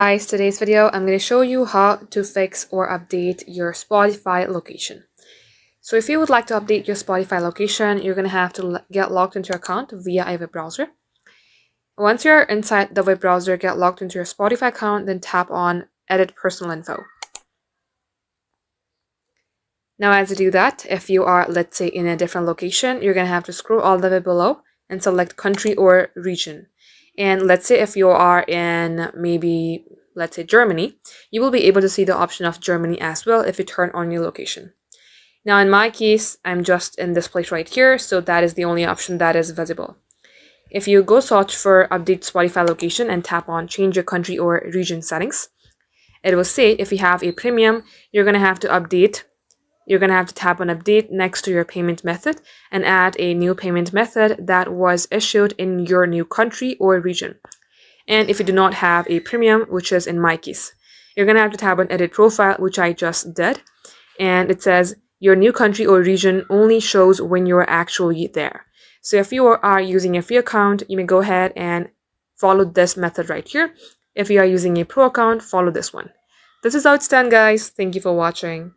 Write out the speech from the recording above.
Guys, today's video I'm going to show you how to fix or update your Spotify location. So if you would like to update your Spotify location, you're going to have to get logged into your account via a web browser. Once you're inside the web browser, get logged into your Spotify account, then tap on Edit Personal Info. Now as you do that, if you are, let's say, in a different location, you're going to have to scroll all the way below and select country or region. And let's say if you are in maybe, let's say, Germany, you will be able to see the option of Germany as well if you turn on your location. Now in my case, I'm just in this place right here, so that is the only option that is visible. If you go search for update Spotify location and tap on change your country or region settings, it will say if you have a premium, you're going to have to update. You're going to have to tap on update next to your payment method and add a new payment method that was issued in your new country or region. And if you do not have a premium, which is in my case, you're going to have to tap on edit profile, which I just did. And it says your new country or region only shows when you're actually there. So if you are using a free account, you may go ahead and follow this method right here. If you are using a pro account, follow this one. This is how it's done, guys. Thank you for watching.